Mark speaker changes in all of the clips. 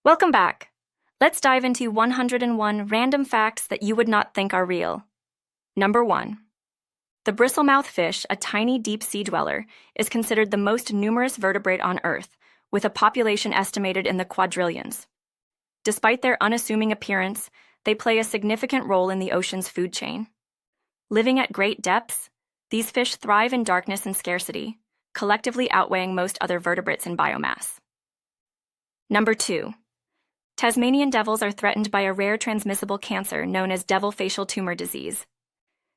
Speaker 1: Welcome back. Let's dive into 101 random facts that you would not think are real. Number 1. The bristlemouth fish, a tiny deep-sea dweller, is considered the most numerous vertebrate on Earth, with a population estimated in the quadrillions. Despite their unassuming appearance, they play a significant role in the ocean's food chain. Living at great depths, these fish thrive in darkness and scarcity, collectively outweighing most other vertebrates in biomass. Number 2. Tasmanian devils are threatened by a rare transmissible cancer known as devil facial tumor disease.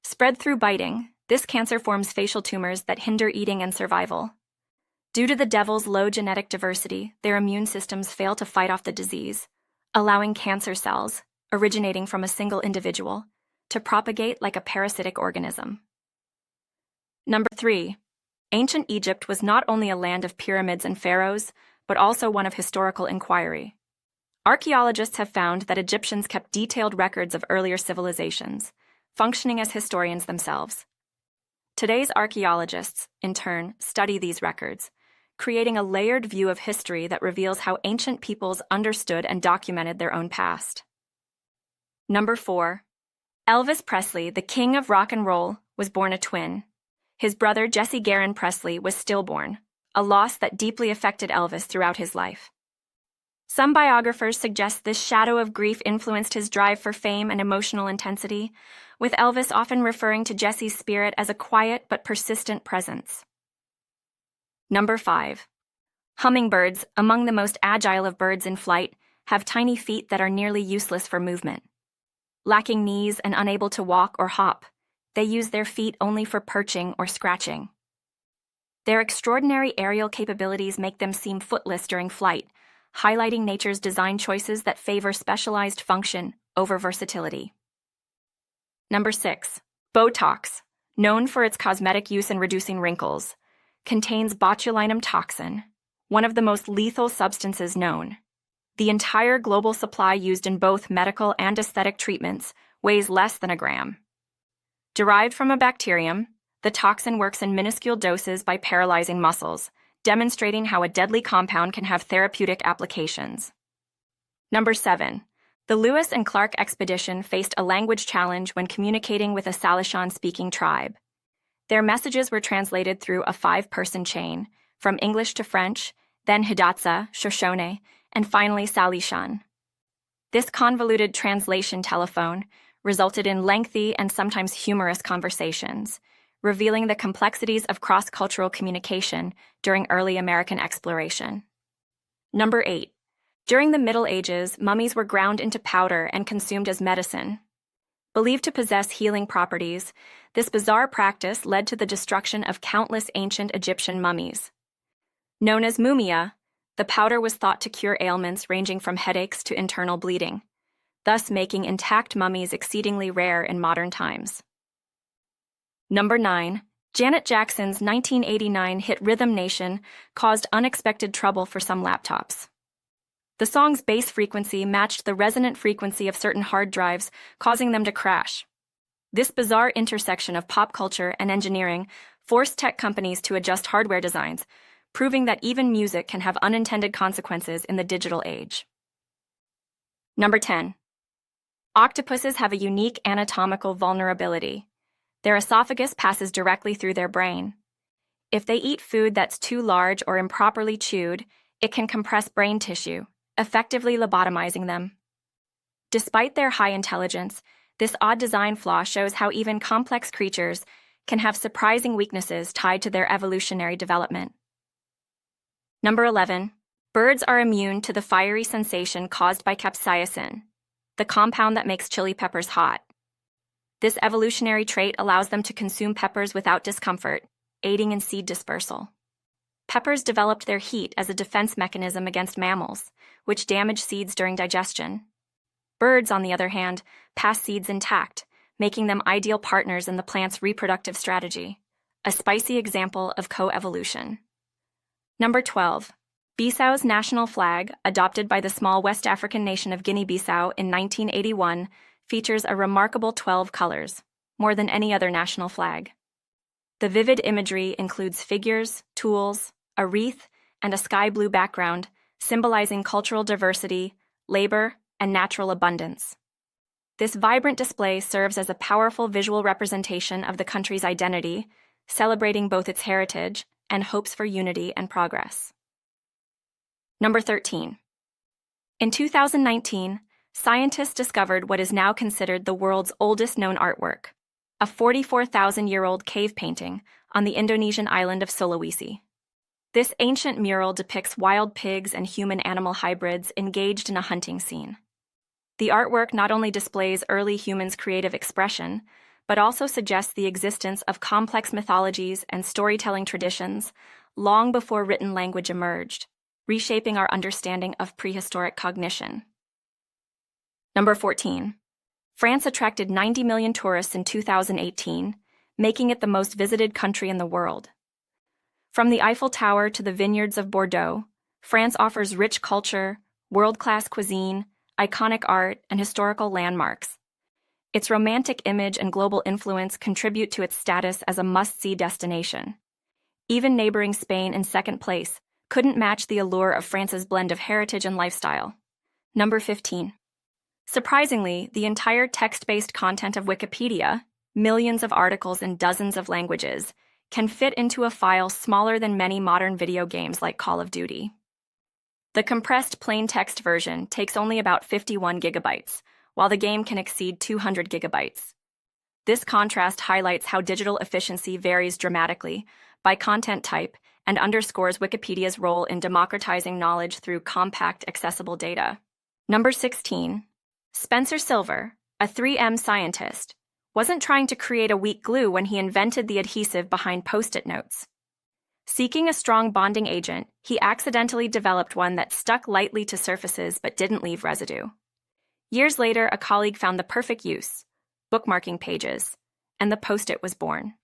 Speaker 1: Spread through biting, this cancer forms facial tumors that hinder eating and survival. Due to the devil's low genetic diversity, their immune systems fail to fight off the disease, allowing cancer cells, originating from a single individual, to propagate like a parasitic organism. Number 3. Ancient Egypt was not only a land of pyramids and pharaohs, but also one of historical inquiry. Archaeologists have found that Egyptians kept detailed records of earlier civilizations, functioning as historians themselves. Today's archaeologists, in turn, study these records, creating a layered view of history that reveals how ancient peoples understood and documented their own past. Number 4. Elvis Presley, the king of rock and roll, was born a twin. His brother Jesse Garon Presley was stillborn, a loss that deeply affected Elvis throughout his life. Some biographers suggest this shadow of grief influenced his drive for fame and emotional intensity, with Elvis often referring to Jesse's spirit as a quiet but persistent presence. Number 5. Hummingbirds, among the most agile of birds in flight, have tiny feet that are nearly useless for movement. Lacking knees and unable to walk or hop, they use their feet only for perching or scratching. Their extraordinary aerial capabilities make them seem footless during flight, highlighting nature's design choices that favor specialized function over versatility. Number 6. Botox, known for its cosmetic use in reducing wrinkles, contains botulinum toxin, one of the most lethal substances known. The entire global supply used in both medical and aesthetic treatments weighs less than a gram. Derived from a bacterium, the toxin works in minuscule doses by paralyzing muscles, demonstrating how a deadly compound can have therapeutic applications. Number 7. The Lewis and Clark expedition faced a language challenge when communicating with a Salishan-speaking tribe. Their messages were translated through a 5-person chain, from English to French, then Hidatsa, Shoshone, and finally Salishan. This convoluted translation telephone resulted in lengthy and sometimes humorous conversations, revealing the complexities of cross-cultural communication during early American exploration. Number 8. During the Middle Ages, mummies were ground into powder and consumed as medicine. Believed to possess healing properties, this bizarre practice led to the destruction of countless ancient Egyptian mummies. Known as mumia, the powder was thought to cure ailments ranging from headaches to internal bleeding, thus making intact mummies exceedingly rare in modern times. Number 9. Janet Jackson's 1989 hit Rhythm Nation caused unexpected trouble for some laptops. The song's bass frequency matched the resonant frequency of certain hard drives, causing them to crash. This bizarre intersection of pop culture and engineering forced tech companies to adjust hardware designs, proving that even music can have unintended consequences in the digital age. Number 10. Octopuses have a unique anatomical vulnerability. Their esophagus passes directly through their brain. If they eat food that's too large or improperly chewed, it can compress brain tissue, effectively lobotomizing them. Despite their high intelligence, this odd design flaw shows how even complex creatures can have surprising weaknesses tied to their evolutionary development. Number 11. Birds are immune to the fiery sensation caused by capsaicin, the compound that makes chili peppers hot. This evolutionary trait allows them to consume peppers without discomfort, aiding in seed dispersal. Peppers developed their heat as a defense mechanism against mammals, which damage seeds during digestion. Birds, on the other hand, pass seeds intact, making them ideal partners in the plant's reproductive strategy, a spicy example of coevolution. Number 12. Bissau's national flag, adopted by the small West African nation of Guinea-Bissau in 1981, features a remarkable 12 colors, more than any other national flag. The vivid imagery includes figures, tools, a wreath, and a sky blue background symbolizing cultural diversity, labor, and natural abundance. This vibrant display serves as a powerful visual representation of the country's identity, celebrating both its heritage and hopes for unity and progress. Number 13. In 2019, scientists discovered what is now considered the world's oldest known artwork, a 44,000-year-old cave painting on the Indonesian island of Sulawesi. This ancient mural depicts wild pigs and human-animal hybrids engaged in a hunting scene. The artwork not only displays early humans' creative expression, but also suggests the existence of complex mythologies and storytelling traditions long before written language emerged, reshaping our understanding of prehistoric cognition. Number 14. France attracted 90 million tourists in 2018, making it the most visited country in the world. From the Eiffel Tower to the vineyards of Bordeaux, France offers rich culture, world-class cuisine, iconic art, and historical landmarks. Its romantic image and global influence contribute to its status as a must-see destination. Even neighboring Spain in second place couldn't match the allure of France's blend of heritage and lifestyle. Number 15. Surprisingly, the entire text-based content of Wikipedia, millions of articles in dozens of languages, can fit into a file smaller than many modern video games like Call of Duty. The compressed plain text version takes only about 51 gigabytes, while the game can exceed 200 gigabytes. This contrast highlights how digital efficiency varies dramatically by content type and underscores Wikipedia's role in democratizing knowledge through compact, accessible data. Number 16. Spencer Silver, a 3M scientist, wasn't trying to create a weak glue when he invented the adhesive behind Post-it notes. Seeking a strong bonding agent, he accidentally developed one that stuck lightly to surfaces but didn't leave residue. Years later, a colleague found the perfect use, bookmarking pages, and the Post-it was born.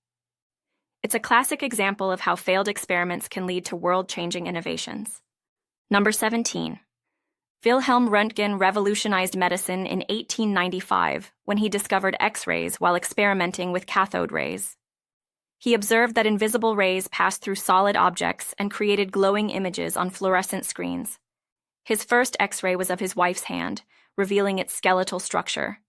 Speaker 1: It's a classic example of how failed experiments can lead to world-changing innovations. Number 17. Wilhelm Röntgen revolutionized medicine in 1895 when he discovered X-rays while experimenting with cathode rays. He observed that invisible rays passed through solid objects and created glowing images on fluorescent screens. His first X-ray was of his wife's hand, revealing its skeletal structure.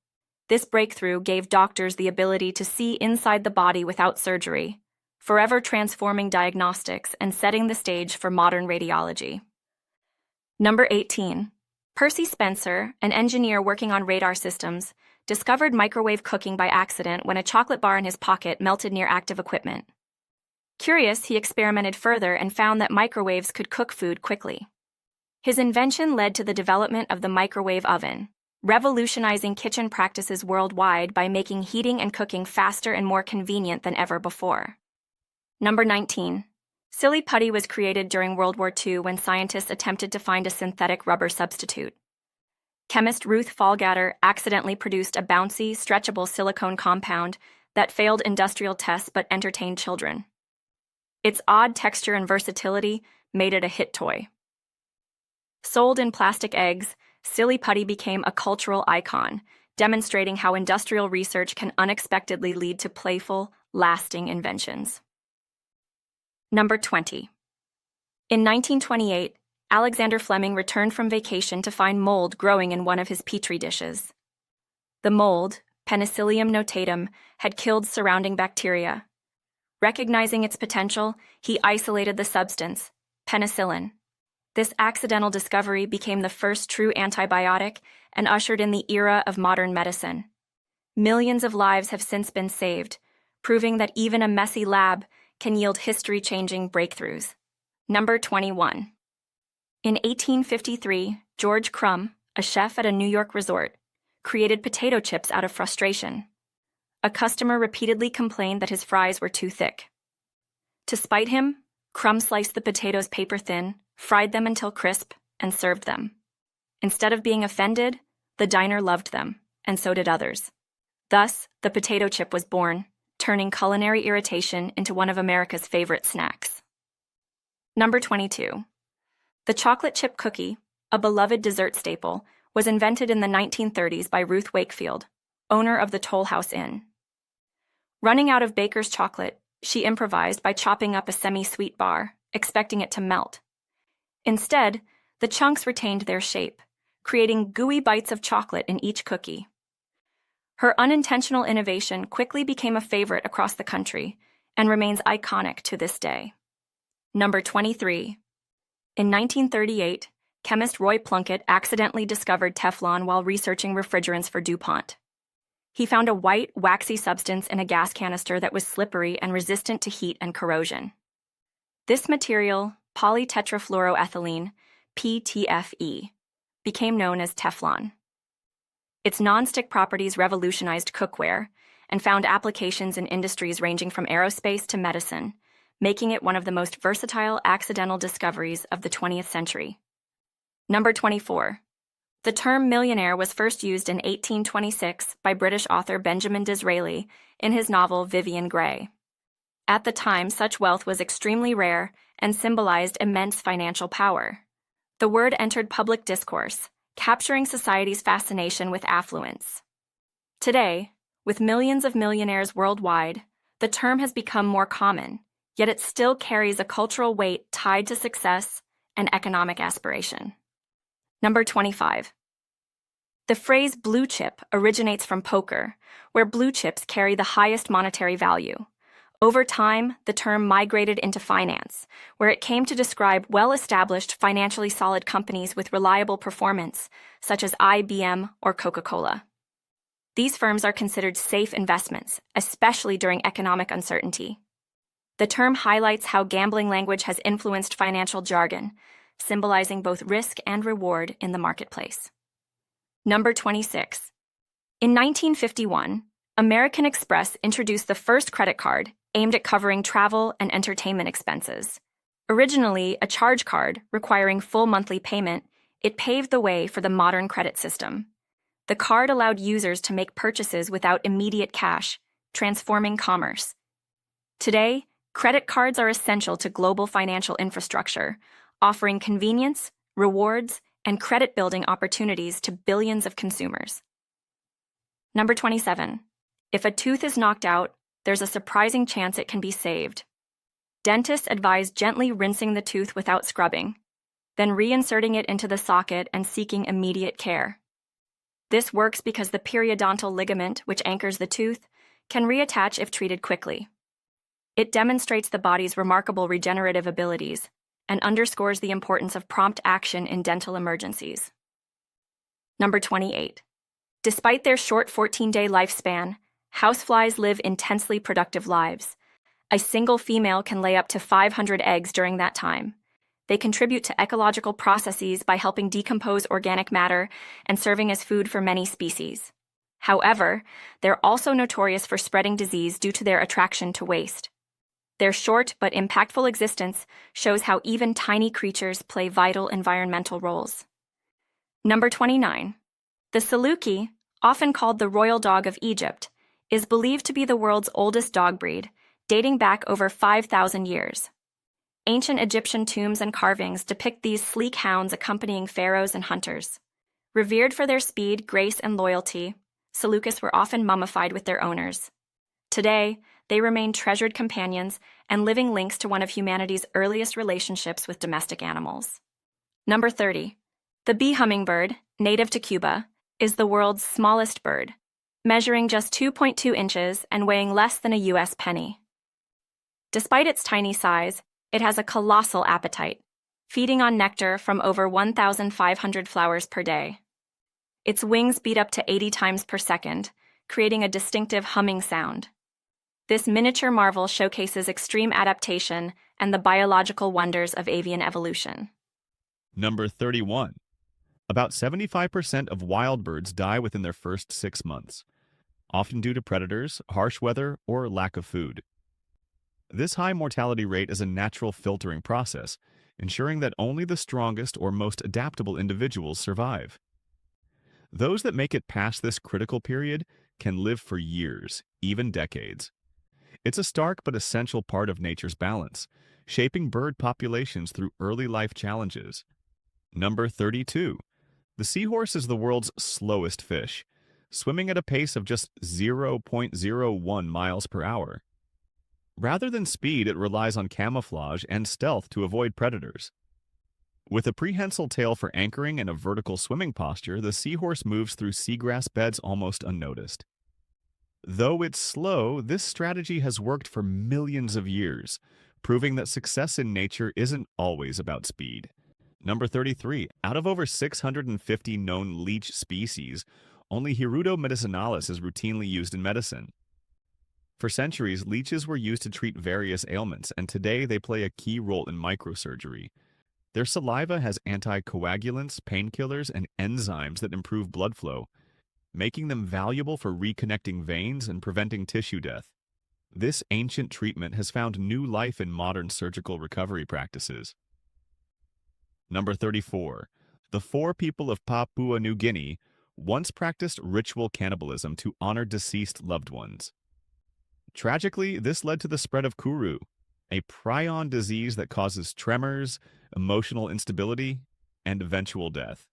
Speaker 1: This breakthrough gave doctors the ability to see inside the body without surgery, forever transforming diagnostics and setting the stage for modern radiology. Number 18. Percy Spencer, an engineer working on radar systems, discovered microwave cooking by accident when a chocolate bar in his pocket melted near active equipment. Curious, he experimented further and found that microwaves could cook food quickly. His invention led to the development of the microwave oven, revolutionizing kitchen practices worldwide by making heating and cooking faster and more convenient than ever before. Number 19. Silly putty was created during World War II when scientists attempted to find a synthetic rubber substitute. Chemist Ruth Fallgatter accidentally produced a bouncy, stretchable silicone compound that failed industrial tests but entertained children. Its odd texture and versatility made it a hit toy. Sold in plastic eggs, Silly Putty became a cultural icon, demonstrating how industrial research can unexpectedly lead to playful, lasting inventions. Number 20. In 1928, Alexander Fleming returned from vacation to find mold growing in one of his petri dishes. The mold, Penicillium notatum, had killed surrounding bacteria. Recognizing its potential, he isolated the substance, penicillin. This accidental discovery became the first true antibiotic and ushered in the era of modern medicine. Millions of lives have since been saved, proving that even a messy lab can yield history-changing breakthroughs. Number 21. In 1853, George Crumb, a chef at a New York resort, created potato chips out of frustration. A customer repeatedly complained that his fries were too thick. To spite him, Crumb sliced the potatoes paper thin, fried them until crisp, and served them. Instead of being offended, the diner loved them, and so did others. Thus, the potato chip was born, turning culinary irritation into one of America's favorite snacks. Number 22. The chocolate chip cookie, a beloved dessert staple, was invented in the 1930s by Ruth Wakefield, owner of the Toll House Inn. Running out of baker's chocolate, she improvised by chopping up a semi-sweet bar, expecting it to melt. Instead, The chunks retained their shape, creating gooey bites of chocolate in each cookie. Her unintentional innovation quickly became a favorite across the country and remains iconic to this day. Number 23. In 1938, chemist Roy Plunkett accidentally discovered Teflon while researching refrigerants for DuPont. He found a white, waxy substance in a gas canister that was slippery and resistant to heat and corrosion. This material, polytetrafluoroethylene, PTFE, became known as Teflon. Its non-stick properties revolutionized cookware and found applications in industries ranging from aerospace to medicine, making it one of the most versatile accidental discoveries of the 20th century. Number 24. The term millionaire was first used in 1826 by British author Benjamin Disraeli in his novel Vivian Grey. At the time, such wealth was extremely rare and symbolized immense financial power. The word entered public discourse, capturing society's fascination with affluence. Today, with millions of millionaires worldwide, the term has become more common, yet it still carries a cultural weight tied to success and economic aspiration. Number 25. The phrase blue chip originates from poker, where blue chips carry the highest monetary value. Over time, the term migrated into finance, where it came to describe well-established, financially solid companies with reliable performance, such as IBM or Coca-Cola. These firms are considered safe investments, especially during economic uncertainty. The term highlights how gambling language has influenced financial jargon, symbolizing both risk and reward in the marketplace. Number 26. In 1951, American Express introduced the first credit card aimed at covering travel and entertainment expenses. Originally a charge card requiring full monthly payment, it paved the way for the modern credit system. The card allowed users to make purchases without immediate cash, transforming commerce. Today, credit cards are essential to global financial infrastructure, offering convenience, rewards, and credit-building opportunities to billions of consumers. Number 27. If a tooth is knocked out, there's a surprising chance it can be saved. Dentists advise gently rinsing the tooth without scrubbing, then reinserting it into the socket and seeking immediate care. This works because the periodontal ligament, which anchors the tooth, can reattach if treated quickly. It demonstrates the body's remarkable regenerative abilities and underscores the importance of prompt action in dental emergencies. Number 28. Despite their short 14-day lifespan, houseflies live intensely productive lives. A single female can lay up to 500 eggs during that time. They contribute to ecological processes by helping decompose organic matter and serving as food for many species. However, they're also notorious for spreading disease due to their attraction to waste. Their short but impactful existence shows how even tiny creatures play vital environmental roles. Number 29. The Saluki, often called the royal dog of Egypt, is believed to be the world's oldest dog breed, dating back over 5,000 years. Ancient Egyptian tombs and carvings depict these sleek hounds accompanying pharaohs and hunters. Revered for their speed, grace, and loyalty, Seleucus were often mummified with their owners. Today, they remain treasured companions and living links to one of humanity's earliest relationships with domestic animals. Number 30. The bee hummingbird, native to Cuba, is the world's smallest bird, measuring just 2.2 inches and weighing less than a U.S. penny. Despite its tiny size, it has a colossal appetite, feeding on nectar from over 1,500 flowers per day. Its wings beat up to 80 times per second, creating a distinctive humming sound. This miniature marvel showcases extreme adaptation and the biological wonders of avian evolution.
Speaker 2: Number 31. About 75% of wild birds die within their first 6 months, often due to predators, harsh weather, or lack of food. This high mortality rate is a natural filtering process, ensuring that only the strongest or most adaptable individuals survive. Those that make it past this critical period can live for years, even decades. It's a stark but essential part of nature's balance, shaping bird populations through early life challenges. Number 32. The seahorse is the world's slowest fish, swimming at a pace of just 0.01 miles per hour. Rather than speed, it relies on camouflage and stealth to avoid predators. With a prehensile tail for anchoring and a vertical swimming posture, the seahorse moves through seagrass beds almost unnoticed. Though it's slow, this strategy has worked for millions of years, proving that success in nature isn't always about speed. Number 33. Out of over 650 known leech species, only Hirudo medicinalis is routinely used in medicine. For centuries, leeches were used to treat various ailments, and today they play a key role in microsurgery. Their saliva has anticoagulants, painkillers, and enzymes that improve blood flow, making them valuable for reconnecting veins and preventing tissue death. This ancient treatment has found new life in modern surgical recovery practices. Number 34. The four people of Papua New Guinea once practiced ritual cannibalism to honor deceased loved ones. Tragically, this led to the spread of kuru, a prion disease that causes tremors, emotional instability, and eventual death.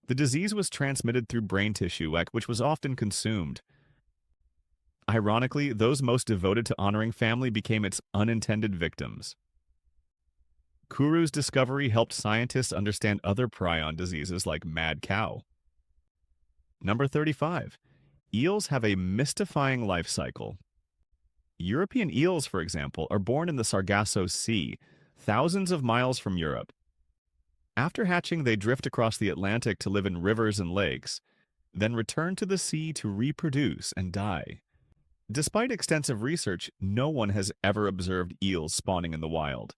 Speaker 2: The disease was transmitted through brain tissue, which was often consumed. Ironically, those most devoted to honoring family became its unintended victims. Kuru's discovery helped scientists understand other prion diseases like mad cow. Number 35. Eels have a mystifying life cycle. European eels, for example, are born in the Sargasso Sea, thousands of miles from Europe. After hatching, they drift across the Atlantic to live in rivers and lakes, then return to the sea to reproduce and die. Despite extensive research, no one has ever observed eels spawning in the wild.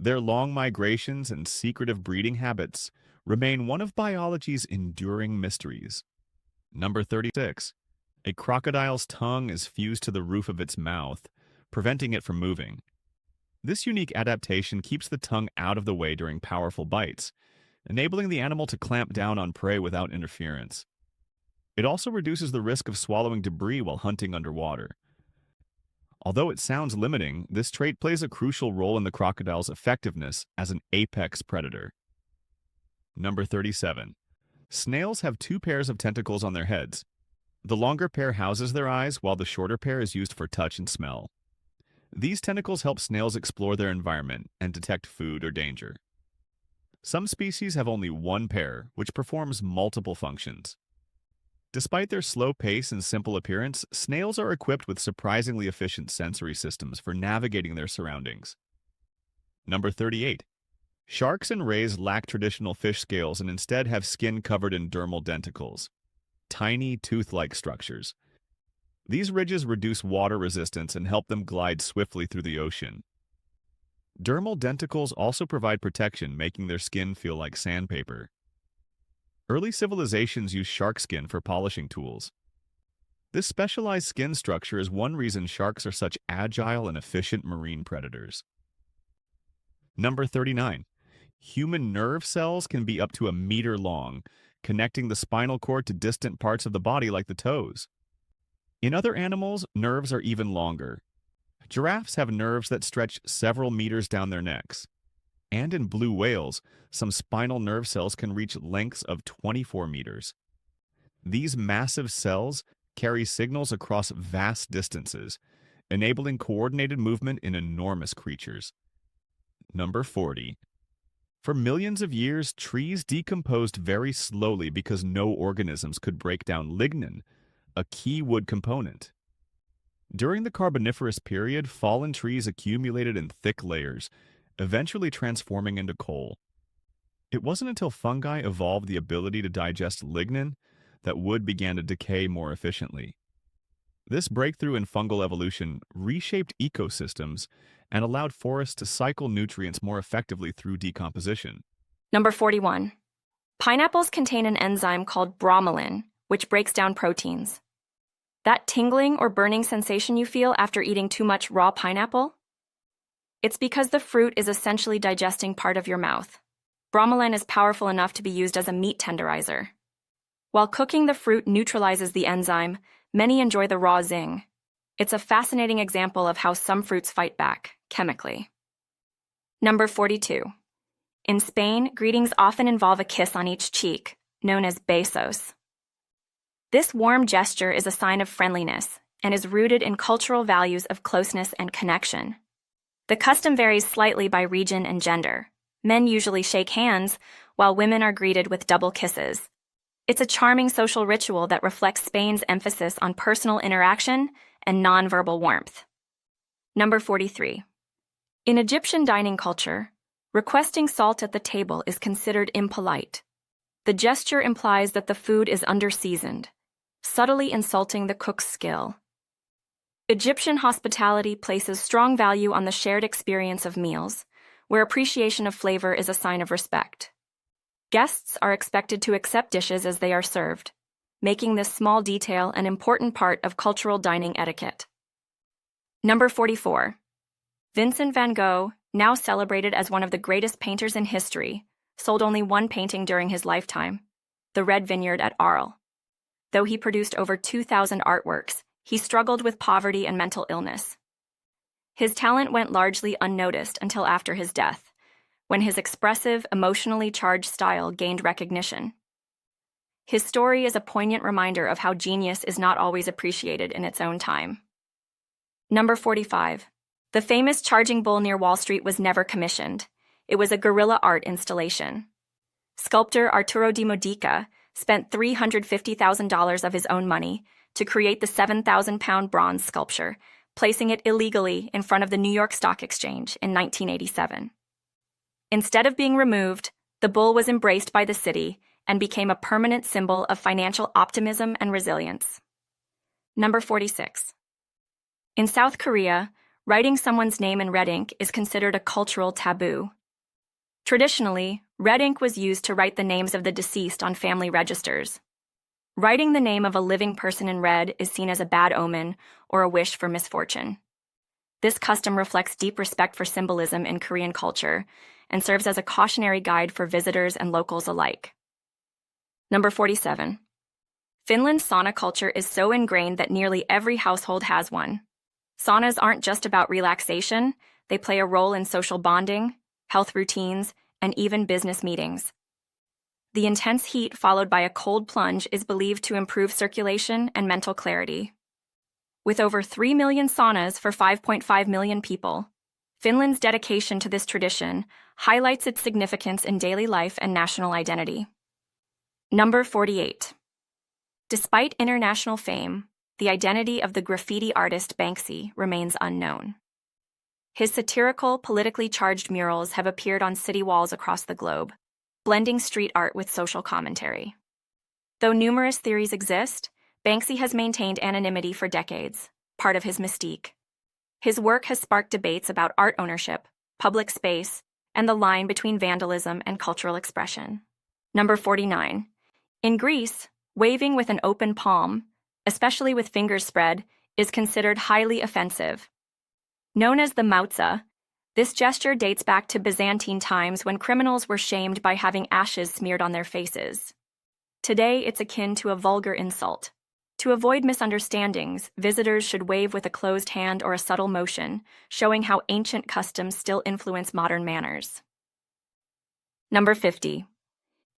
Speaker 2: Their long migrations and secretive breeding habits remain one of biology's enduring mysteries. Number 36. A crocodile's tongue is fused to the roof of its mouth, preventing it from moving. This unique adaptation keeps the tongue out of the way during powerful bites, enabling the animal to clamp down on prey without interference. It also reduces the risk of swallowing debris while hunting underwater. Although it sounds limiting, this trait plays a crucial role in the crocodile's effectiveness as an apex predator. Number 37. Snails have two pairs of tentacles on their heads. The longer pair houses their eyes, while the shorter pair is used for touch and smell. These tentacles help snails explore their environment and detect food or danger. Some species have only one pair, which performs multiple functions. Despite their slow pace and simple appearance, snails are equipped with surprisingly efficient sensory systems for navigating their surroundings. Number 38. Sharks and rays lack traditional fish scales and instead have skin covered in dermal denticles, tiny tooth-like structures. These ridges reduce water resistance and help them glide swiftly through the ocean. Dermal denticles also provide protection, making their skin feel like sandpaper. Early civilizations used shark skin for polishing tools. This specialized skin structure is one reason sharks are such agile and efficient marine predators. Number 39. Human nerve cells can be up to a meter long, connecting the spinal cord to distant parts of the body like the toes. In other animals, nerves are even longer. Giraffes have nerves that stretch several meters down their necks. And in blue whales, some spinal nerve cells can reach lengths of 24 meters. These massive cells carry signals across vast distances, enabling coordinated movement in enormous creatures. Number 40. For millions of years, trees decomposed very slowly because no organisms could break down lignin, a key wood component. During the Carboniferous period, fallen trees accumulated in thick layers, eventually transforming into coal. It wasn't until fungi evolved the ability to digest lignin that wood began to decay more efficiently. This breakthrough in fungal evolution reshaped ecosystems and allowed forests to cycle nutrients more effectively through decomposition.
Speaker 1: Number 41. Pineapples contain an enzyme called bromelain, which breaks down proteins. That tingling or burning sensation you feel after eating too much raw pineapple? It's because the fruit is essentially digesting part of your mouth. Bromelain is powerful enough to be used as a meat tenderizer. While cooking the fruit neutralizes the enzyme, many enjoy the raw zing. It's a fascinating example of how some fruits fight back, chemically. Number 42. In Spain, greetings often involve a kiss on each cheek, known as besos. This warm gesture is a sign of friendliness and is rooted in cultural values of closeness and connection. The custom varies slightly by region and gender, Men usually shake hands, while women are greeted with double kisses. It's a charming social ritual that reflects Spain's emphasis on personal interaction and nonverbal warmth. Number 43. In Egyptian dining culture, requesting salt at the table is considered impolite. The gesture implies that the food is under-seasoned, subtly insulting the cook's skill. Egyptian hospitality places strong value on the shared experience of meals, where appreciation of flavor is a sign of respect. Guests are expected to accept dishes as they are served, making this small detail an important part of cultural dining etiquette. Number 44. Vincent van Gogh, now celebrated as one of the greatest painters in history, sold only one painting during his lifetime, The Red Vineyard at Arles. Though he produced over 2,000 artworks, he struggled with poverty and mental illness. His talent went largely unnoticed until after his death, when his expressive, emotionally charged style gained recognition. His story is a poignant reminder of how genius is not always appreciated in its own time. Number 45. The famous charging bull near Wall Street was never commissioned. It was a guerrilla art installation. Sculptor Arturo di Modica spent $350,000 of his own money to create the 7,000-pound bronze sculpture, placing it illegally in front of the New York Stock Exchange in 1987. Instead of being removed, the bull was embraced by the city and became a permanent symbol of financial optimism and resilience. Number 46. In South Korea, writing someone's name in red ink is considered a cultural taboo. Traditionally, red ink was used to write the names of the deceased on family registers. Writing the name of a living person in red is seen as a bad omen or a wish for misfortune. This custom reflects deep respect for symbolism in Korean culture and serves as a cautionary guide for visitors and locals alike. Number 47. Finland's sauna culture is so ingrained that nearly every household has one. Saunas aren't just about relaxation, they play a role in social bonding, health routines, and even business meetings. The intense heat followed by a cold plunge is believed to improve circulation and mental clarity. With over 3 million saunas for 5.5 million people, Finland's dedication to this tradition highlights its significance in daily life and national identity. Number 48. Despite international fame, the identity of the graffiti artist Banksy remains unknown. His satirical, politically charged murals have appeared on city walls across the globe, blending street art with social commentary. Though numerous theories exist, Banksy has maintained anonymity for decades, part of his mystique. His work has sparked debates about art ownership, public space, and the line between vandalism and cultural expression. Number 49. In Greece, waving with an open palm, especially with fingers spread, is considered highly offensive. Known as the mautza, this gesture dates back to Byzantine times when criminals were shamed by having ashes smeared on their faces. Today, it's akin to a vulgar insult. To avoid misunderstandings, visitors should wave with a closed hand or a subtle motion, showing how ancient customs still influence modern manners. Number 50.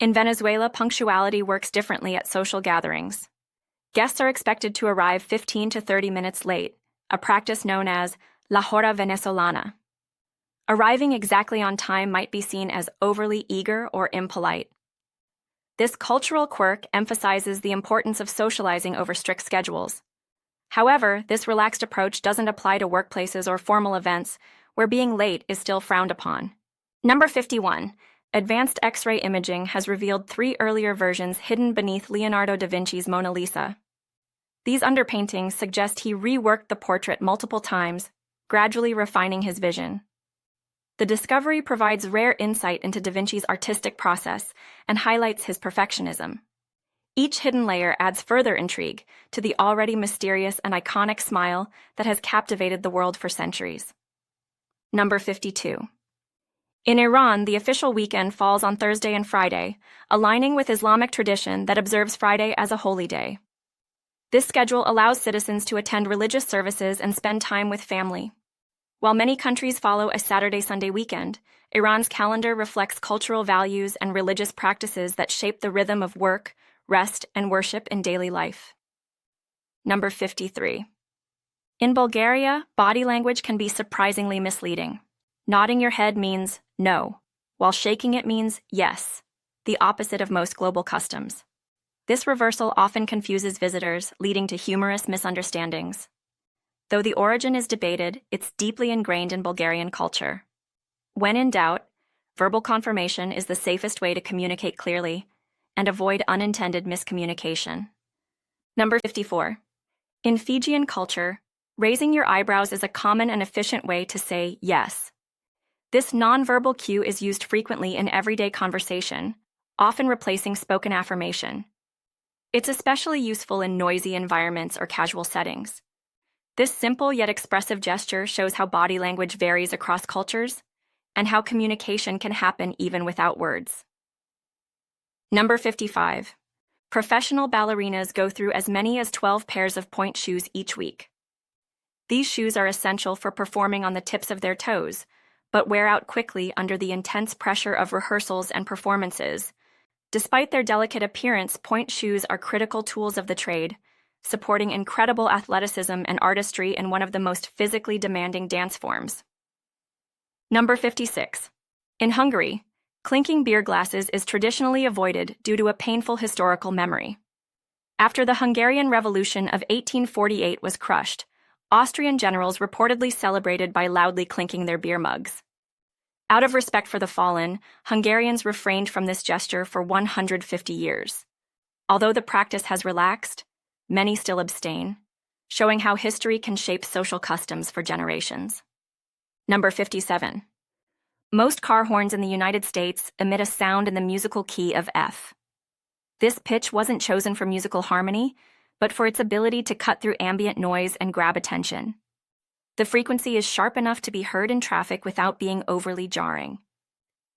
Speaker 1: In Venezuela, punctuality works differently at social gatherings. Guests are expected to arrive 15 to 30 minutes late, a practice known as la hora venezolana. Arriving exactly on time might be seen as overly eager or impolite. This cultural quirk emphasizes the importance of socializing over strict schedules. However, this relaxed approach doesn't apply to workplaces or formal events where being late is still frowned upon. Number 51. Advanced X-ray imaging has revealed 3 earlier versions hidden beneath Leonardo da Vinci's Mona Lisa. These underpaintings suggest he reworked the portrait multiple times, gradually refining his vision. The discovery provides rare insight into Da Vinci's artistic process and highlights his perfectionism. Each hidden layer adds further intrigue to the already mysterious and iconic smile that has captivated the world for centuries. Number 52. In Iran, the official weekend falls on Thursday and Friday, aligning with Islamic tradition that observes Friday as a holy day. This schedule allows citizens to attend religious services and spend time with family. While many countries follow a Saturday-Sunday weekend, Iran's calendar reflects cultural values and religious practices that shape the rhythm of work, rest, and worship in daily life. Number 53. In Bulgaria, body language can be surprisingly misleading. Nodding your head means no, while shaking it means yes, the opposite of most global customs. This reversal often confuses visitors, leading to humorous misunderstandings. Though the origin is debated, it's deeply ingrained in Bulgarian culture. When in doubt, verbal confirmation is the safest way to communicate clearly and avoid unintended miscommunication. Number 54. In Fijian culture, raising your eyebrows is a common and efficient way to say yes. This nonverbal cue is used frequently in everyday conversation, often replacing spoken affirmation. It's especially useful in noisy environments or casual settings. This simple yet expressive gesture shows how body language varies across cultures and how communication can happen even without words. Number 55. Professional ballerinas go through as many as 12 pairs of pointe shoes each week. These shoes are essential for performing on the tips of their toes, but wear out quickly under the intense pressure of rehearsals and performances. Despite their delicate appearance, pointe shoes are critical tools of the trade, supporting incredible athleticism and artistry in one of the most physically demanding dance forms. Number 56. In Hungary, clinking beer glasses is traditionally avoided due to a painful historical memory. After the Hungarian Revolution of 1848 was crushed, Austrian generals reportedly celebrated by loudly clinking their beer mugs. Out of respect for the fallen, Hungarians refrained from this gesture for 150 years. Although the practice has relaxed, many still abstain, showing how history can shape social customs for generations. Number 57. Most car horns in the United States emit a sound in the musical key of F. This pitch wasn't chosen for musical harmony, but for its ability to cut through ambient noise and grab attention. The frequency is sharp enough to be heard in traffic without being overly jarring.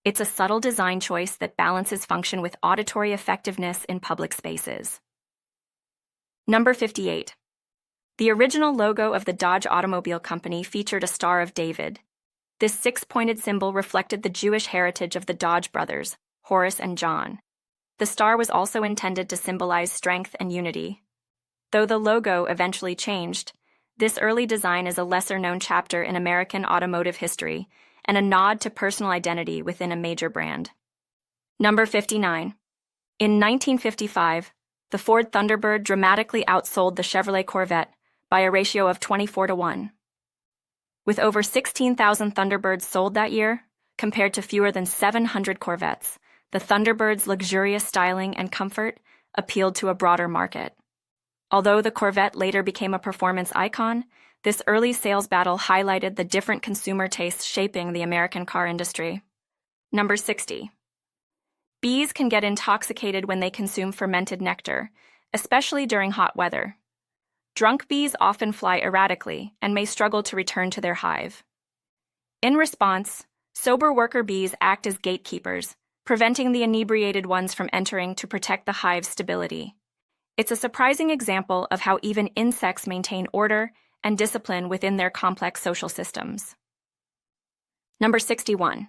Speaker 1: It's a subtle design choice that balances function with auditory effectiveness in public spaces. Number 58. The original logo of the Dodge Automobile Company featured a Star of David. This six-pointed symbol reflected the Jewish heritage of the Dodge brothers, Horace and John. The star was also intended to symbolize strength and unity. Though the logo eventually changed, this early design is a lesser-known chapter in American automotive history and a nod to personal identity within a major brand. Number 59. In 1955, the Ford Thunderbird dramatically outsold the Chevrolet Corvette by a ratio of 24-1. With over 16,000 Thunderbirds sold that year, compared to fewer than 700 Corvettes, the Thunderbird's luxurious styling and comfort appealed to a broader market. Although the Corvette later became a performance icon, this early sales battle highlighted the different consumer tastes shaping the American car industry. Number 60. Bees can get intoxicated when they consume fermented nectar, especially during hot weather. Drunk bees often fly erratically and may struggle to return to their hive. In response, sober worker bees act as gatekeepers, preventing the inebriated ones from entering to protect the hive's stability. It's a surprising example of how even insects maintain order and discipline within their complex social systems. Number 61.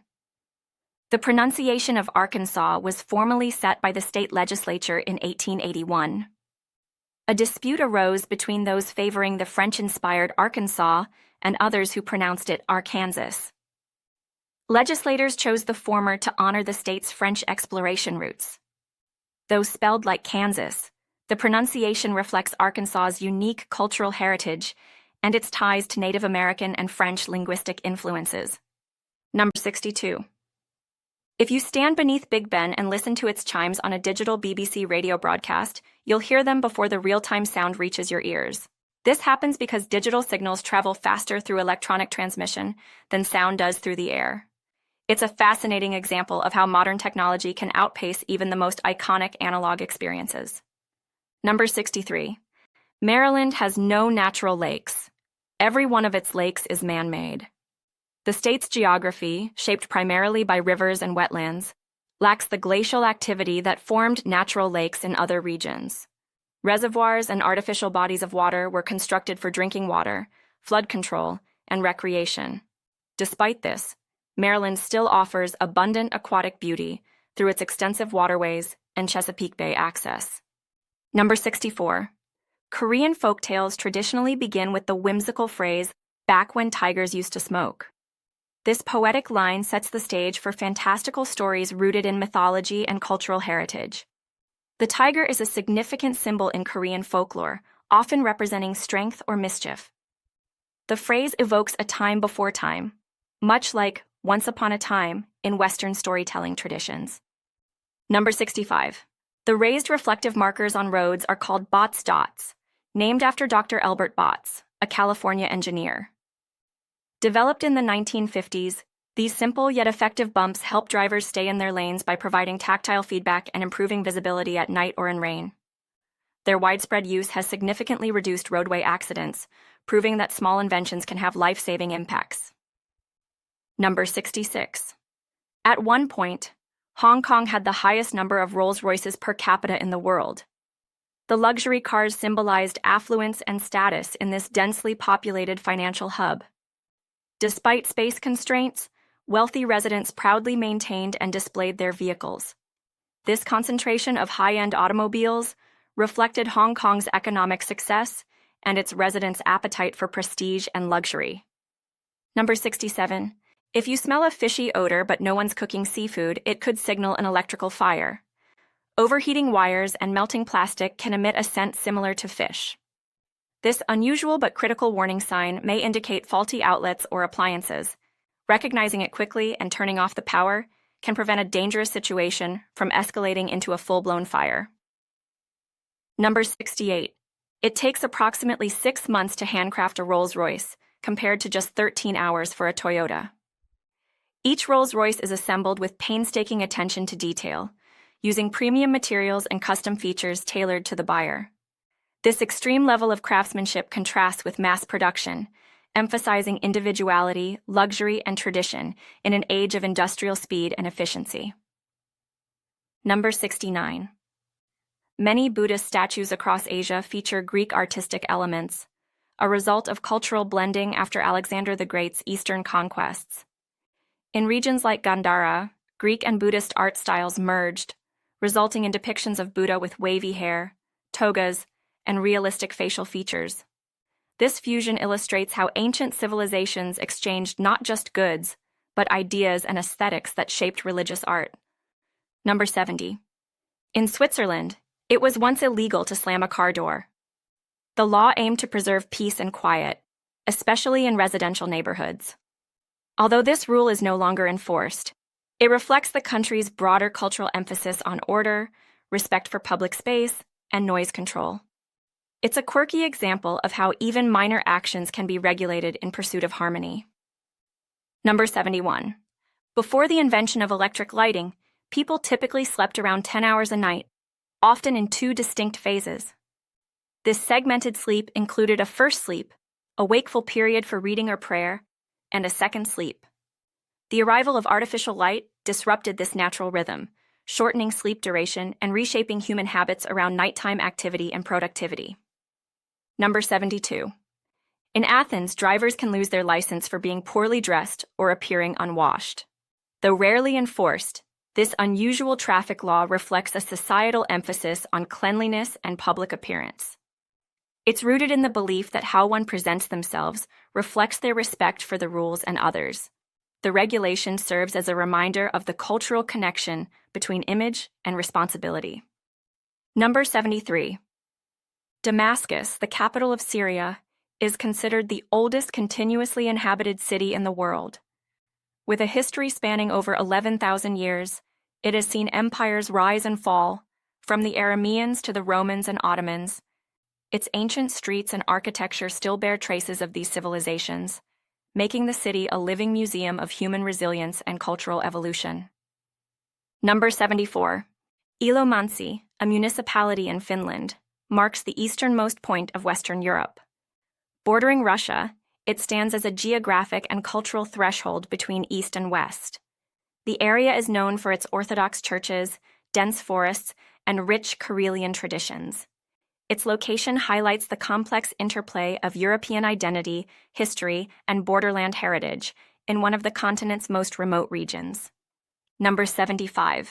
Speaker 1: The pronunciation of Arkansas was formally set by the state legislature in 1881. A dispute arose between those favoring the French-inspired Arkansas and others who pronounced it Arkansas. Legislators chose the former to honor the state's French exploration routes. Though spelled like Kansas, the pronunciation reflects Arkansas's unique cultural heritage and its ties to Native American and French linguistic influences. Number 62. If you stand beneath Big Ben and listen to its chimes on a digital BBC radio broadcast, you'll hear them before the real-time sound reaches your ears. This happens because digital signals travel faster through electronic transmission than sound does through the air. It's a fascinating example of how modern technology can outpace even the most iconic analog experiences. Number 63. Maryland has no natural lakes. Every one of its lakes is man-made. The state's geography, shaped primarily by rivers and wetlands, lacks the glacial activity that formed natural lakes in other regions. Reservoirs and artificial bodies of water were constructed for drinking water, flood control, and recreation. Despite this, Maryland still offers abundant aquatic beauty through its extensive waterways and Chesapeake Bay access. Number 64. Korean folktales traditionally begin with the whimsical phrase, "back when tigers used to smoke." This poetic line sets the stage for fantastical stories rooted in mythology and cultural heritage. The tiger is a significant symbol in Korean folklore, often representing strength or mischief. The phrase evokes a time before time, much like once upon a time in Western storytelling traditions. Number 65. The raised reflective markers on roads are called Botts dots, named after Dr. Elbert Botts, a California engineer. Developed in the 1950s, these simple yet effective bumps help drivers stay in their lanes by providing tactile feedback and improving visibility at night or in rain. Their widespread use has significantly reduced roadway accidents, proving that small inventions can have life-saving impacts. Number 66. At one point, Hong Kong had the highest number of Rolls-Royces per capita in the world. The luxury cars symbolized affluence and status in this densely populated financial hub. Despite space constraints, wealthy residents proudly maintained and displayed their vehicles. This concentration of high-end automobiles reflected Hong Kong's economic success and its residents' appetite for prestige and luxury. Number 67. If you smell a fishy odor but no one's cooking seafood, it could signal an electrical fire. Overheating wires and melting plastic can emit a scent similar to fish. This unusual but critical warning sign may indicate faulty outlets or appliances. Recognizing it quickly and turning off the power can prevent a dangerous situation from escalating into a full-blown fire. Number 68. It takes approximately 6 months to handcraft a Rolls-Royce, compared to just 13 hours for a Toyota. Each Rolls-Royce is assembled with painstaking attention to detail, using premium materials and custom features tailored to the buyer. This extreme level of craftsmanship contrasts with mass production, emphasizing individuality, luxury, and tradition in an age of industrial speed and efficiency. Number 69. Many Buddhist statues across Asia feature Greek artistic elements, a result of cultural blending after Alexander the Great's Eastern conquests. In regions like Gandhara, Greek and Buddhist art styles merged, resulting in depictions of Buddha with wavy hair, togas, and realistic facial features. This fusion illustrates how ancient civilizations exchanged not just goods, but ideas and aesthetics that shaped religious art. Number 70. In Switzerland, it was once illegal to slam a car door. The law aimed to preserve peace and quiet, especially in residential neighborhoods. Although this rule is no longer enforced, it reflects the country's broader cultural emphasis on order, respect for public space, and noise control. It's a quirky example of how even minor actions can be regulated in pursuit of harmony. Number 71. Before the invention of electric lighting, people typically slept around 10 hours a night, often in 2 distinct phases. This segmented sleep included a first sleep, a wakeful period for reading or prayer, and a second sleep. The arrival of artificial light disrupted this natural rhythm, shortening sleep duration and reshaping human habits around nighttime activity and productivity. Number 72. In Athens, drivers can lose their license for being poorly dressed or appearing unwashed. Though rarely enforced, this unusual traffic law reflects a societal emphasis on cleanliness and public appearance. It's rooted in the belief that how one presents themselves reflects their respect for the rules and others. The regulation serves as a reminder of the cultural connection between image and responsibility. Number 73. Damascus, the capital of Syria, is considered the oldest continuously inhabited city in the world. With a history spanning over 11,000 years, it has seen empires rise and fall, from the Arameans to the Romans and Ottomans. Its ancient streets and architecture still bear traces of these civilizations, making the city a living museum of human resilience and cultural evolution. Number 74. Ilomantsi, a municipality in Finland, marks the easternmost point of Western Europe. Bordering Russia, it stands as a geographic and cultural threshold between East and West. The area is known for its Orthodox churches, dense forests, and rich Karelian traditions. Its location highlights the complex interplay of European identity, history, and borderland heritage in one of the continent's most remote regions. Number 75.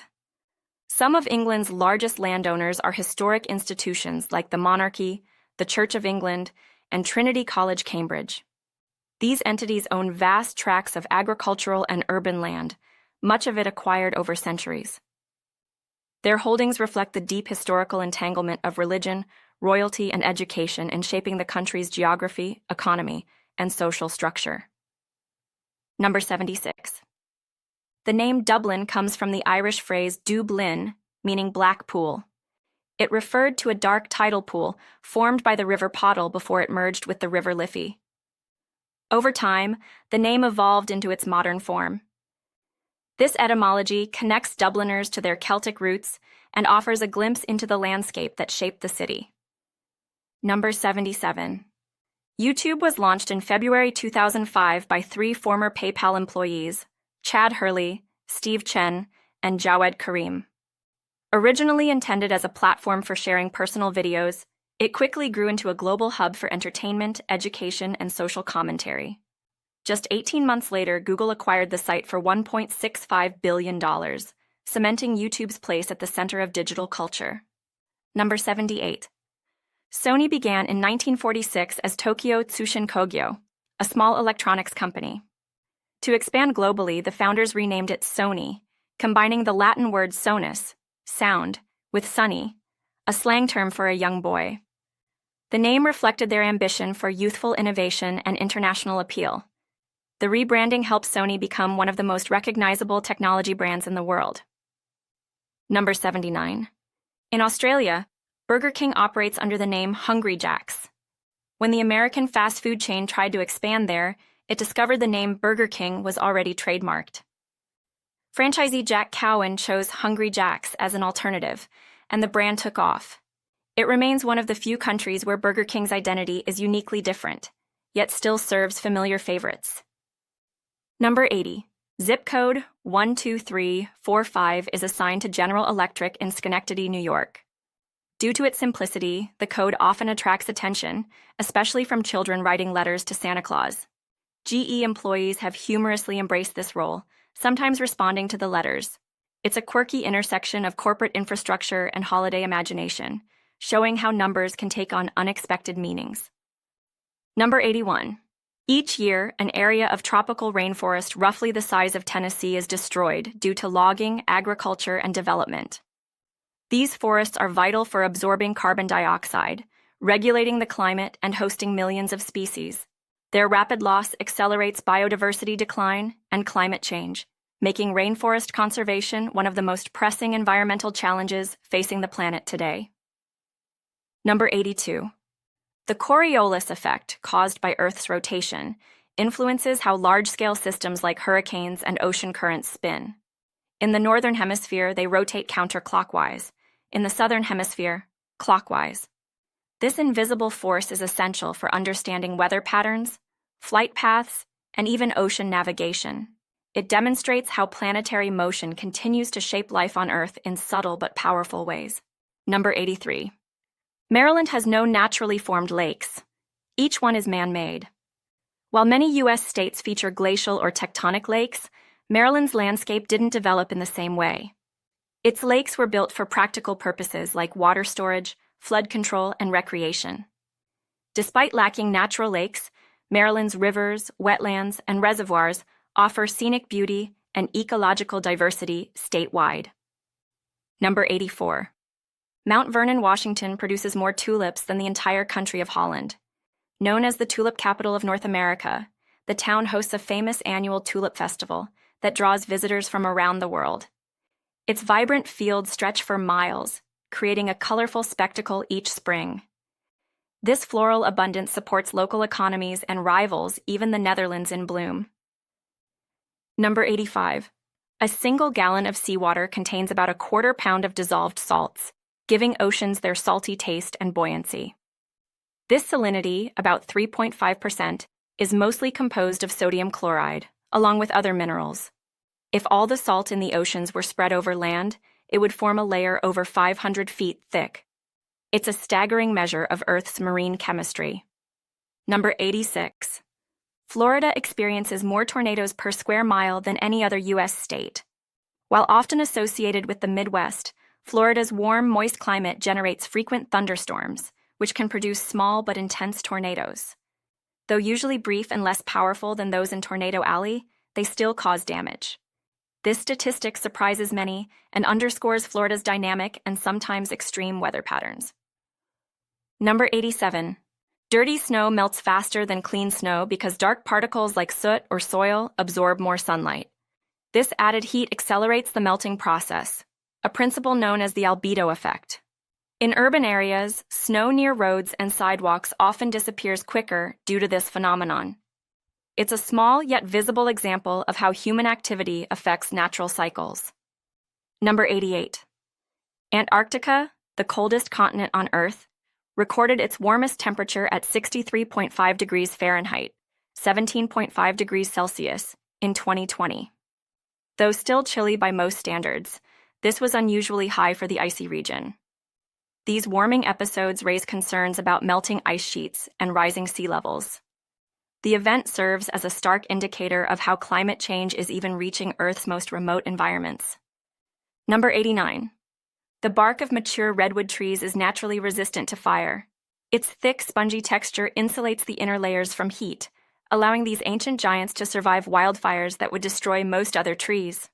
Speaker 1: Some of England's largest landowners are historic institutions like the Monarchy, the Church of England, and Trinity College, Cambridge. These entities own vast tracts of agricultural and urban land, much of it acquired over centuries. Their holdings reflect the deep historical entanglement of religion, royalty, and education in shaping the country's geography, economy, and social structure. Number 76. The name Dublin comes from the Irish phrase Dubh Linn, meaning black pool. It referred to a dark tidal pool formed by the River Poddle before it merged with the River Liffey. Over time, the name evolved into its modern form. This etymology connects Dubliners to their Celtic roots and offers a glimpse into the landscape that shaped the city. Number 77. YouTube was launched in February 2005 by 3 former PayPal employees, Chad Hurley, Steve Chen, and Jawed Karim. Originally intended as a platform for sharing personal videos, it quickly grew into a global hub for entertainment, education, and social commentary. Just 18 months later, Google acquired the site for $1.65 billion, cementing YouTube's place at the center of digital culture. Number 78. Sony began in 1946 as Tokyo Tsushin Kogyo, a small electronics company. To expand globally, the founders renamed it Sony, combining the Latin word sonus, sound, with sunny, a slang term for a young boy. The name reflected their ambition for youthful innovation and international appeal. The rebranding helped Sony become one of the most recognizable technology brands in the world. Number 79. In Australia, Burger King operates under the name Hungry Jack's. When the American fast food chain tried to expand there, it discovered the name Burger King was already trademarked. Franchisee Jack Cowan chose Hungry Jack's as an alternative, and the brand took off. It remains one of the few countries where Burger King's identity is uniquely different, yet still serves familiar favorites. Number 80. Zip code 12345 is assigned to General Electric in Schenectady, New York. Due to its simplicity, the code often attracts attention, especially from children writing letters to Santa Claus. GE employees have humorously embraced this role, sometimes responding to the letters. It's a quirky intersection of corporate infrastructure and holiday imagination, showing how numbers can take on unexpected meanings. Number 81. Each year, an area of tropical rainforest roughly the size of Tennessee is destroyed due to logging, agriculture, and development. These forests are vital for absorbing carbon dioxide, regulating the climate, and hosting millions of species. Their rapid loss accelerates biodiversity decline and climate change, making rainforest conservation one of the most pressing environmental challenges facing the planet today. Number 82. The Coriolis effect, caused by Earth's rotation, influences how large-scale systems like hurricanes and ocean currents spin. In the northern hemisphere, they rotate counterclockwise. In the southern hemisphere, clockwise. This invisible force is essential for understanding weather patterns, flight paths, and even ocean navigation. It demonstrates how planetary motion continues to shape life on Earth in subtle but powerful ways. Number 83. Maryland has no naturally formed lakes. Each one is man-made. While many U.S. states feature glacial or tectonic lakes, Maryland's landscape didn't develop in the same way. Its lakes were built for practical purposes like water storage, flood control, and recreation. Despite lacking natural lakes, Maryland's rivers, wetlands, and reservoirs offer scenic beauty and ecological diversity statewide. Number 84. Mount Vernon, Washington produces more tulips than the entire country of Holland. Known as the tulip capital of North America, the town hosts a famous annual tulip festival that draws visitors from around the world. Its vibrant fields stretch for miles, creating a colorful spectacle each spring. This floral abundance supports local economies and rivals even the Netherlands in bloom. Number 85. A single gallon of seawater contains about a quarter pound of dissolved salts, giving oceans their salty taste and buoyancy. This salinity, about 3.5%, is mostly composed of sodium chloride, along with other minerals. If all the salt in the oceans were spread over land, it would form a layer over 500 feet thick. It's a staggering measure of Earth's marine chemistry. Number 86. Florida experiences more tornadoes per square mile than any other U.S. state. While often associated with the Midwest, Florida's warm, moist climate generates frequent thunderstorms, which can produce small but intense tornadoes. Though usually brief and less powerful than those in Tornado Alley, they still cause damage. This statistic surprises many and underscores Florida's dynamic and sometimes extreme weather patterns. Number 87. Dirty snow melts faster than clean snow because dark particles like soot or soil absorb more sunlight. This added heat accelerates the melting process, a principle known as the albedo effect. In urban areas, snow near roads and sidewalks often disappears quicker due to this phenomenon. It's a small yet visible example of how human activity affects natural cycles. Number 88. Antarctica, the coldest continent on Earth, recorded its warmest temperature at 63.5 degrees Fahrenheit, 17.5 degrees Celsius, in 2020. Though still chilly by most standards, this was unusually high for the icy region. These warming episodes raise concerns about melting ice sheets and rising sea levels. The event serves as a stark indicator of how climate change is even reaching Earth's most remote environments. Number 89. The bark of mature redwood trees is naturally resistant to fire. Its thick, spongy texture insulates the inner layers from heat, allowing these ancient giants to survive wildfires that would destroy most other trees.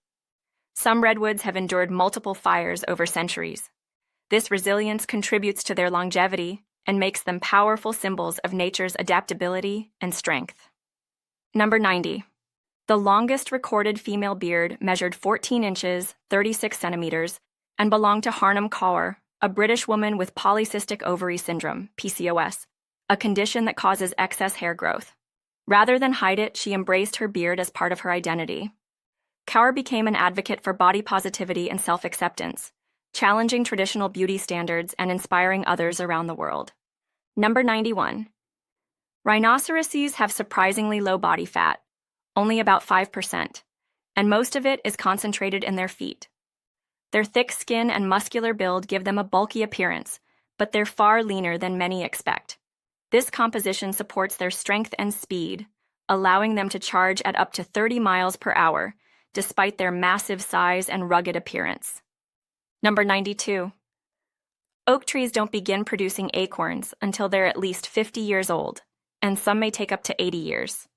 Speaker 1: Some redwoods have endured multiple fires over centuries. This resilience contributes to their longevity and makes them powerful symbols of nature's adaptability and strength. Number 90. The longest recorded female beard measured 14 inches, 36 centimeters, and belonged to Harnum Kaur, a British woman with polycystic ovary syndrome, PCOS, a condition that causes excess hair growth. Rather than hide it, she embraced her beard as part of her identity. Kaur became an advocate for body positivity and self-acceptance, challenging traditional beauty standards and inspiring others around the world. Number 91. Rhinoceroses have surprisingly low body fat, only about 5%, and most of it is concentrated in their feet. Their thick skin and muscular build give them a bulky appearance, but they're far leaner than many expect. This composition supports their strength and speed, allowing them to charge at up to 30 miles per hour, despite their massive size and rugged appearance. Number 92. Oak trees don't begin producing acorns until they're at least 50 years old, and some may take up to 80 years.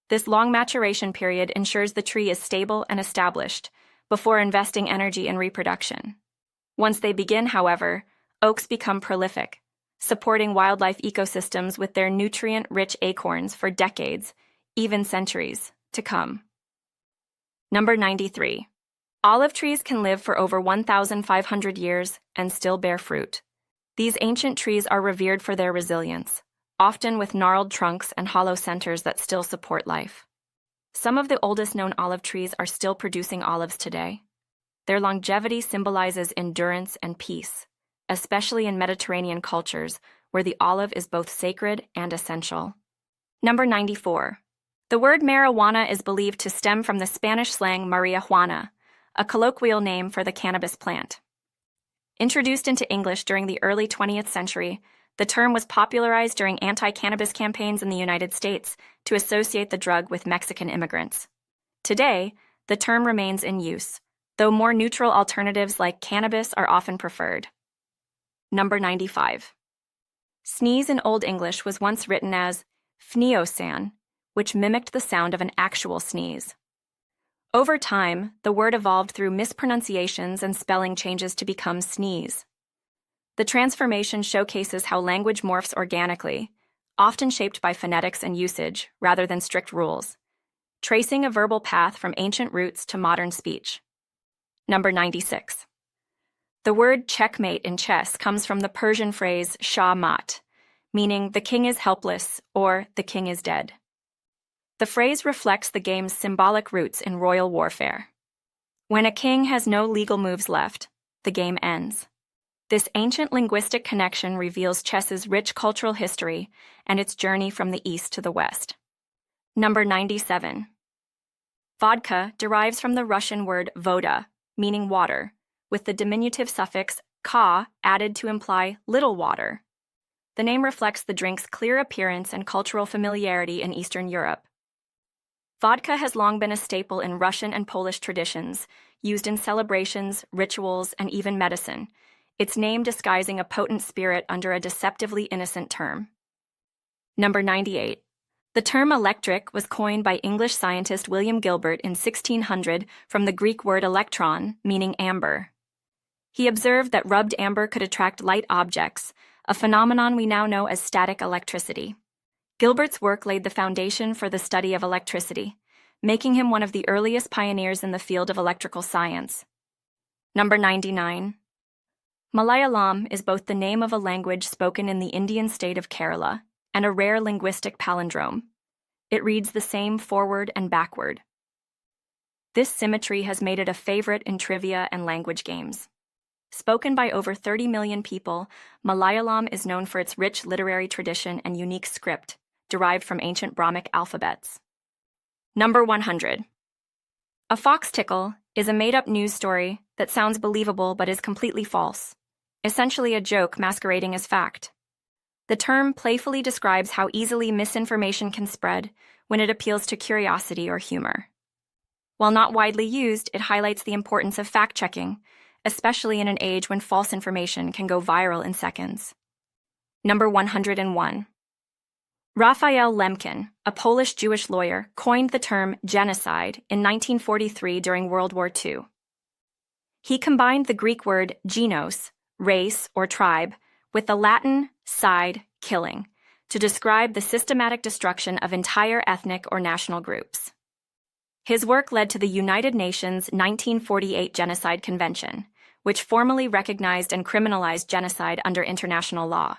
Speaker 1: This long maturation period ensures the tree is stable and established before investing energy in reproduction. Once they begin, however, oaks become prolific, supporting wildlife ecosystems with their nutrient-rich acorns for decades, even centuries, to come. Number 93. Olive trees can live for over 1,500 years and still bear fruit. These ancient trees are revered for their resilience, often with gnarled trunks and hollow centers that still support life. Some of the oldest known olive trees are still producing olives today. Their longevity symbolizes endurance and peace, especially in Mediterranean cultures where the olive is both sacred and essential. Number 94. The word marijuana is believed to stem from the Spanish slang Maria Juana, a colloquial name for the cannabis plant. Introduced into English during the early 20th century, the term was popularized during anti-cannabis campaigns in the United States to associate the drug with Mexican immigrants. Today, the term remains in use, though more neutral alternatives like cannabis are often preferred. Number 95. Sneeze in Old English was once written as fneosan, which mimicked the sound of an actual sneeze. Over time, the word evolved through mispronunciations and spelling changes to become sneeze. The transformation showcases how language morphs organically, often shaped by phonetics and usage rather than strict rules, tracing a verbal path from ancient roots to modern speech. Number 96. The word checkmate in chess comes from the Persian phrase shah mat, meaning the king is helpless or the king is dead. The phrase reflects the game's symbolic roots in royal warfare. When a king has no legal moves left, the game ends. This ancient linguistic connection reveals chess's rich cultural history and its journey from the east to the west. Number 97. Vodka derives from the Russian word voda, meaning water, with the diminutive suffix ka added to imply little water. The name reflects the drink's clear appearance and cultural familiarity in Eastern Europe. Vodka has long been a staple in Russian and Polish traditions, used in celebrations, rituals, and even medicine, its name disguising a potent spirit under a deceptively innocent term. Number 98. The term electric was coined by English scientist William Gilbert in 1600 from the Greek word electron, meaning amber. He observed that rubbed amber could attract light objects, a phenomenon we now know as static electricity. Gilbert's work laid the foundation for the study of electricity, making him one of the earliest pioneers in the field of electrical science. Number 99. Malayalam is both the name of a language spoken in the Indian state of Kerala and a rare linguistic palindrome. It reads the same forward and backward. This symmetry has made it a favorite in trivia and language games. Spoken by over 30 million people, Malayalam is known for its rich literary tradition and unique script, derived from ancient Brahmic alphabets. Number 100. A fox tickle is a made-up news story that sounds believable but is completely false, essentially a joke masquerading as fact. The term playfully describes how easily misinformation can spread when it appeals to curiosity or humor. While not widely used, it highlights the importance of fact-checking, especially in an age when false information can go viral in seconds. Number 101. Raphael Lemkin, a Polish Jewish lawyer, coined the term genocide in 1943 during World War II. He combined the Greek word genos, race or tribe, with the Latin side, killing, to describe the systematic destruction of entire ethnic or national groups. His work led to the United Nations 1948 Genocide Convention, which formally recognized and criminalized genocide under international law.